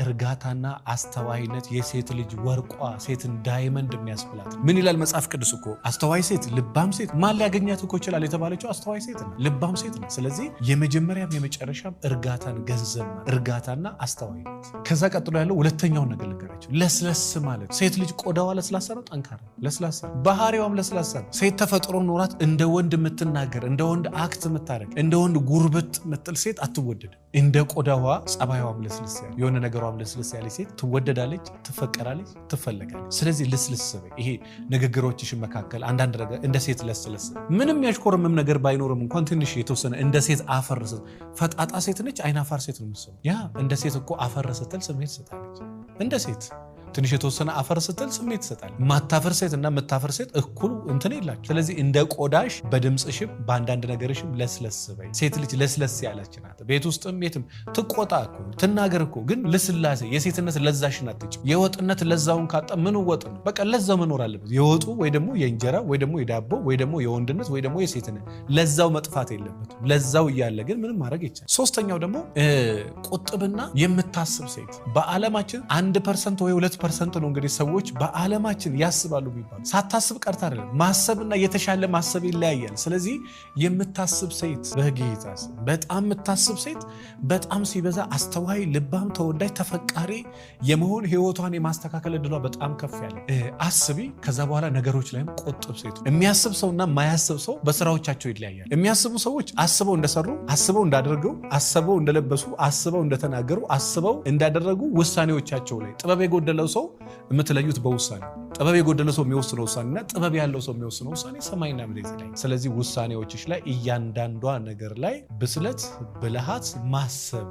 እርጋታና አስተዋይነት የሴት ልጅ ወርቋ ሴትን ዳይመንድ የሚያስብላት። ምን ይላል መጽሐፍ ቅዱስ እኮ አስተዋይ ሴት ልባም ሴት ማን ሊያገኛት እኮ ይችላል የተባለችው አስተዋይ ሴት ነው፣ ልባም ሴት ነው። ስለዚህ የመጀመሪያም የመጨረሻም እርጋታን ገንዘብ ማለት እርጋታና አስተዋይነት። ከዛ ቀጥሎ ያለው ሁለተኛውን ነገር ልንገራችሁ። ለስለስ ማለት ሴት ልጅ ቆዳዋ ለስላሳ ነው፣ ጠንካራ ለስላሳ ባህሪዋም ለስላሳ ነው። ሴት ተፈጥሮ ኖራት እንደ ወንድ የምትናገር እንደ ወንድ አክት የምታደርግ እንደ ወንድ ጉርብጥ ምትል ሴት አትወደድም። እንደ ቆዳዋ ጸባይዋም ለስለስ ያለ የሆነ ነገሯም ለስለስ ያለ ሴት ትወደዳለች፣ ትፈቀራለች፣ ትፈለጋለች። ስለዚህ ልስልስ በይ። ይሄ ንግግሮችሽን መካከል አንዳንድ ነገር እንደ ሴት ለስለስ ምንም ያሽኮርምም ነገር ባይኖርም እንኳን ትንሽ የተወሰነ እንደ ሴት አፈር ፈጣጣ ሴት ነች፣ አይናፋር ሴት ነው የምትሰማው። ያ እንደ ሴት እኮ አፈር ስትል ስሜት ትሰጣለች። እንደ ሴት ትንሽ የተወሰነ አፈር ስትል ስሜት ትሰጣል። ማታፈር ሴት እና መታፈር ሴት እኩል እንትን የላቸው። ስለዚህ እንደ ቆዳሽ በድምጽሽም በአንዳንድ ነገርሽም ለስለስ በይ። ሴት ልጅ ለስለስ ያለች ናት። ቤት ውስጥም የትም ትቆጣ እኮ ትናገር እኮ ግን ልስላሴ የሴትነት ለዛሽን አትጭ። የወጥነት ለዛውን ካጣ ምን ወጥ ነው? በቃ ለዛው መኖር አለበት። የወጡ ወይ ደግሞ የእንጀራ ወይ ደግሞ የዳቦ ወይ ደግሞ የወንድነት ወይ ደግሞ የሴትነት ለዛው መጥፋት የለበትም። ለዛው እያለ ግን ምንም ማድረግ ይቻላል። ሶስተኛው ደግሞ ቁጥብና የምታስብ ሴት። በዓለማችን 1% ወይ 2% ነው እንግዲህ ሰዎች በዓለማችን ያስባሉ ቢባሉ ሳታስብ ቀርታ አይደለም። ማሰብና የተሻለ ማሰብ ይለያያል። ስለዚህ የምታስብ ሴት በጌታ በጣም የምታስብ ሴት በጣም ሲበዛ አስተዋይ፣ ልባም፣ ተወዳጅ፣ ተፈቃሪ የመሆን ህይወቷን የማስተካከል እድሏ በጣም ከፍ ያለ። አስቢ። ከዛ በኋላ ነገሮች ላይም ቁጥብ ሴት። የሚያስብ ሰውና የማያስብ ሰው በስራዎቻቸው ይለያያል። የሚያስቡ ሰዎች አስበው እንደሰሩ፣ አስበው እንዳደረገው፣ አስበው እንደለበሱ፣ አስበው እንደተናገሩ፣ አስበው እንዳደረጉ ውሳኔዎቻቸው ላይ ጥበብ የጎደለው ሰው የምትለዩት በውሳኔ። ጥበብ የጎደለው ሰው የሚወስነው ውሳኔና ጥበብ ያለው ሰው የሚወስነው ውሳኔ ሰማይና ምድር ላይ። ስለዚህ ውሳኔዎችሽ ላይ እያንዳንዷ ነገር ላይ ብስለት፣ ብልሃት፣ ማሰብ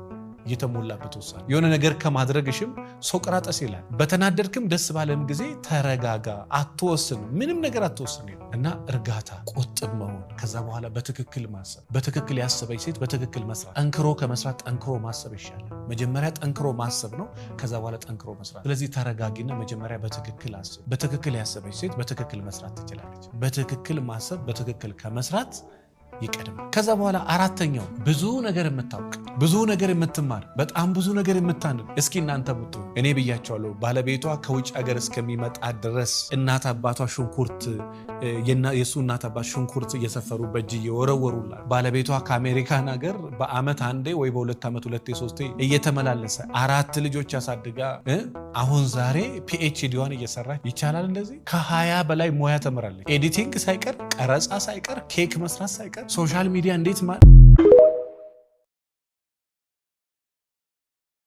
የተሞላበት ውሳኔ። የሆነ ነገር ከማድረግሽም ሶቅራጠስ ይላል በተናደድክም ደስ ባለም ጊዜ ተረጋጋ፣ አትወስን፣ ምንም ነገር አትወስን እና እርጋታ፣ ቁጥብ መሆን። ከዛ በኋላ በትክክል ማሰብ። በትክክል ያሰበች ሴት በትክክል መስራት። ጠንክሮ ከመስራት ጠንክሮ ማሰብ ይሻላል። መጀመሪያ ጠንክሮ ማሰብ ነው፣ ከዛ በኋላ ጠንክሮ መስራት። ስለዚህ ተረጋጊና መጀመሪያ በትክክል አስብ። በትክክል ያሰበች ሴት በትክክል መስራት ትችላለች። በትክክል ማሰብ በትክክል ከመስራት ይቀድማል። ከዛ በኋላ አራተኛው ብዙ ነገር የምታውቅ ብዙ ነገር የምትማር በጣም ብዙ ነገር የምታንብ። እስኪ እናንተ ብትሆኑ እኔ ብያቸዋለሁ፣ ባለቤቷ ከውጭ ሀገር እስከሚመጣ ድረስ እናት አባቷ ሽንኩርት የሱ እናት አባት ሽንኩርት እየሰፈሩ በእጅ እየወረወሩላት፣ ባለቤቷ ከአሜሪካን ሀገር በአመት አንዴ ወይ በሁለት ዓመት ሁለቴ ሶስቴ እየተመላለሰ 4 ልጆች ያሳድጋ አሁን ዛሬ ፒኤችዲዋን እየሰራች ይቻላል። እንደዚህ ከ20 በላይ ሙያ ተምራለች። ኤዲቲንግ ሳይቀር፣ ቀረጻ ሳይቀር፣ ኬክ መስራት ሳይቀር፣ ሶሻል ሚዲያ እንዴት